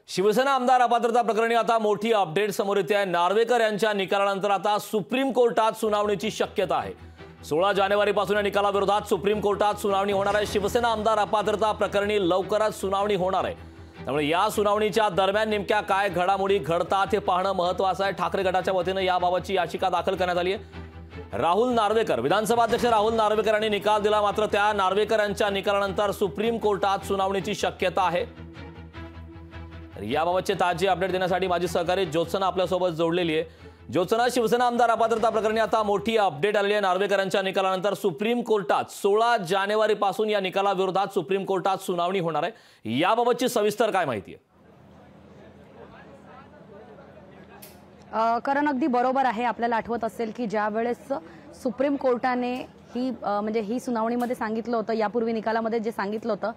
शिवसेना आमदार अपात्रता प्रकरणी आता मोठी अपडेट समोर येते आहे। नार्वेकर यांच्या निकालानंतर आता सुप्रीम कोर्टात सुनावणीची शक्यता आहे। 16 जानेवारीपासून या निकालाविरोधात सुप्रीम कोर्टात सुनावणी होणार आहे। शिवसेना आमदार अपात्रता प्रकरणी लवकरच सुनावणी होणार आहे। त्यामुळे या सुनावणीच्या दरम्यान नेमक्या काय घडामोडी घडतात हे पाहणं महत्त्वाचं आहे। ठाकरे गटाच्या वतीने याबाबतची याचिका दाखल करण्यात आली आहे। राहुल नार्वेकर, विधानसभा अध्यक्ष राहुल नार्वेकर यांनी निकाल दिला, मात्र त्या नार्वेकर यांच्या निकालानंतर सुप्रीम कोर्टात सुनावणीची शक्यता आहे। याबाबतचे ताजी अपडेट देण्यासाठी माझी सहकारी ज्योत्सना आपल्यासोबत जोडलेली आहे। ज्योत्सना, शिवसेना आमदार अपात्रता प्रकरणी आता मोठी अपडेट आलेली आहे। नार्वेकर यांच्या निकालानंतर सुप्रीम कोर्टात 16 जानेवारीपासून या निकालाविरोधात सुप्रीम कोर्टात सुनावणी होणार आहे। याबाबतची सविस्तर काय माहिती आहे? कारण अगदी बरोबर आहे। आपल्याला आठवत असेल की ज्या वेळेस सुप्रीम कोर्टाने ही सुनावणीमध्ये सांगितलं होतं, यापूर्वी निकालामध्ये जे सांगितलं होतं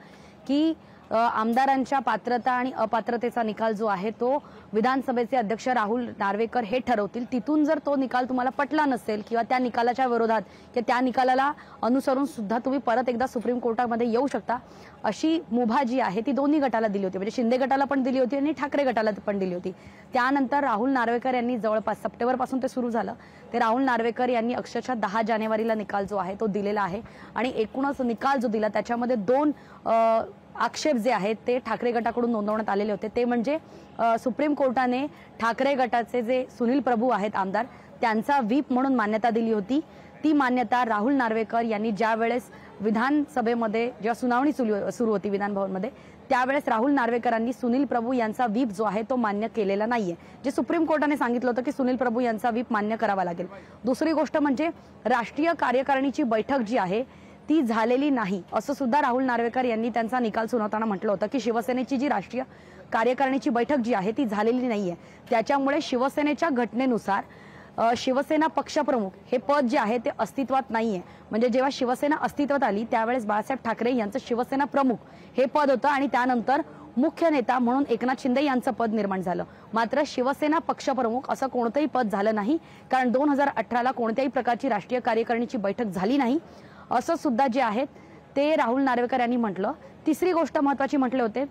की आमदारांच्या पात्रता आणि अपात्रतेचा निकाल जो आहे तो विधानसभेचे अध्यक्ष राहुल नार्वेकर हे ठरवतील। तिथून जर तो निकाल तुम्हाला पटला नसेल किंवा त्या निकालाच्या विरोधात किंवा त्या निकालाला अनुसरून सुद्धा तुम्ही परत एकदा सुप्रीम कोर्टामध्ये येऊ शकता, अशी मुभा जी आहे ती दोन्ही गटाला दिली होती। म्हणजे शिंदे गटाला पण दिली होती आणि ठाकरे गटाला पण दिली होती। त्यानंतर राहुल नार्वेकर यांनी जवळपास सप्टेंबरपासून ते सुरू झालं, ते राहुल नार्वेकर यांनी अक्षरशः 10 जानेवारीला निकाल जो आहे तो दिलेला आहे। आणि एकूणच निकाल जो दिला त्याच्यामध्ये 2 आक्षेप जे आहेत ते ठाकरे गटाकडून नोंदवण्यात आलेले होते। ते म्हणजे सुप्रीम कोर्टाने ठाकरे गटाचे जे सुनील प्रभू आहेत आमदार, त्यांचा व्हीप म्हणून मान्यता दिली होती। ती मान्यता राहुल नार्वेकर यांनी ज्या वेळेस विधानसभेमध्ये जेव्हा सुनावणी सुरू होती विधान भवनमध्ये, त्यावेळेस राहुल नार्वेकरांनी सुनील प्रभू यांचा व्हीप जो आहे तो मान्य केलेला नाहीये। जे सुप्रीम कोर्टाने सांगितलं होतं की सुनील प्रभू यांचा व्हीप मान्य करावा लागेल। दुसरी गोष्ट म्हणजे राष्ट्रीय कार्यकारिणीची बैठक जी आहे ती झालेली नाही, असं सुद्धा राहुल नार्वेकर यांनी त्यांचा निकाल सुनावताना म्हटलं होतं की शिवसेनेची जी राष्ट्रीय कार्यकारिणीची बैठक जी आहे ती झालेली नाहीये। त्याच्यामुळे शिवसेनेच्या घटनेनुसार शिवसेना पक्षप्रमुख हे पद जे आहे ते अस्तित्वात नाहीये। म्हणजे जेव्हा शिवसेना अस्तित्वात आली त्यावेळेस बाळासाहेब ठाकरे यांचं शिवसेना प्रमुख हे पद होतं आणि त्यानंतर मुख्य नेता म्हणून एकनाथ शिंदे यांचं पद निर्माण झालं। मात्र शिवसेना पक्षप्रमुख असं कोणतंही पद झालं नाही, कारण 2018ला कोणत्याही प्रकारची राष्ट्रीय कार्यकारिणीची बैठक झाली नाही, असं सुद्धा जे आहेत ते राहुल नार्वेकर यांनी म्हटलं। तिसरी गोष्ट महत्त्वाची म्हटले होते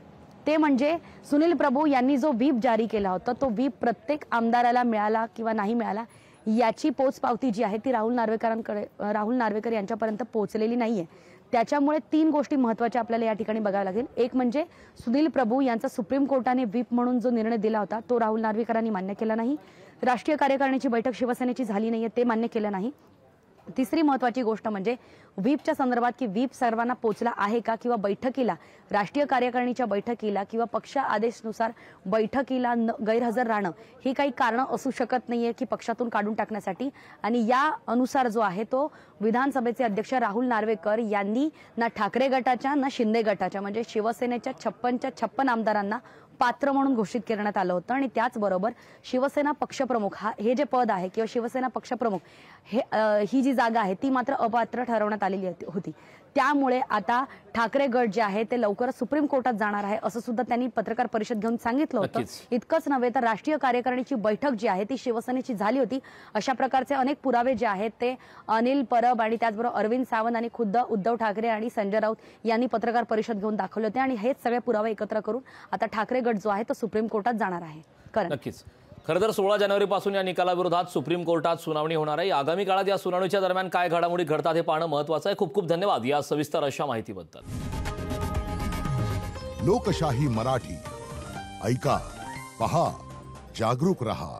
ते म्हणजे सुनील प्रभू यांनी जो व्हीप जारी केला होता तो व्हीप प्रत्येक आमदाराला मिळाला किंवा नाही मिळाला याची पोचपावती जी आहे ती राहुल नार्वेकर यांच्यापर्यंत पोहोचलेली नाहीये। त्याच्यामुळे 3 गोष्टी महत्त्वाच्या आपल्याला या ठिकाणी बघायला लागेल। एक म्हणजे सुनील प्रभू यांचा सुप्रीम कोर्टाने व्हीप म्हणून जो निर्णय दिला होता तो राहुल नार्वेकरांनी मान्य केला नाही। राष्ट्रीय कार्यकारिणीची बैठक शिवसेनेची झाली नाहीये ते मान्य केलं नाही। तिसरी महत्त्वाची गोष्ट म्हणजे व्हीपच्या संदर्भात की व्हीप सर्वांना पोचला आहे का, किंवा बैठकीला राष्ट्रीय कार्यकारिणीच्या बैठकीला किंवा पक्ष आदेशानुसार बैठकीला गैरहजर राहणं ही काही कारण असू शकत नाहीये की पक्षातून काढून टाकण्यासाठी। आणि या अनुसार जो आहे तो विधानसभेचे अध्यक्ष राहुल नार्वेकर यांनी ना ठाकरे गटाच्या ना शिंदे गटाच्या म्हणजे शिवसेनेच्या 56 आमदारांना पात्र म्हणून घोषित करण्यात आलं होतं। आणि त्याचबरोबर शिवसेना पक्षप्रमुख हे जे पद आहे किंवा शिवसेना पक्षप्रमुख ही जी जागा आहे ती मात्र अपात्र ठरवण्यात आलेली होती। त्यामुळे आता ठाकरे गट जे आहे ते लवकरच सुप्रीम कोर्टात जाणार आहे असं सुद्धा त्यांनी पत्रकार परिषद घेऊन सांगितलं होतं। इतकंच नव्हे तर राष्ट्रीय कार्यकारिणीची बैठक जी आहे ती शिवसेनेची झाली होती अशा प्रकारचे अनेक पुरावे जे आहेत ते अनिल परब आणि त्याचबरोबर अरविंद सावंत आणि खुद्द उद्धव ठाकरे आणि संजय राऊत यांनी पत्रकार परिषद घेऊन दाखवले होते। आणि हेच सगळे पुरावे एकत्र करून आता ठाकरे गट जो आहे तो सुप्रीम कोर्टात जाणार आहे। नक्कीच, खरं तर 16 जानेवारीपासून या निकालाविरोधात सुप्रीम कोर्टात सुनावणी होणार आहे। आगामी काळात या सुनावणीच्या दरम्यान काय घडामोडी घडतात हे पाहणं महत्त्वाचं आहे। खूप खूप धन्यवाद या सविस्तर अशा माहितीबद्दल। लोकशाही मराठी ऐका, पहा, जागरूक रहा।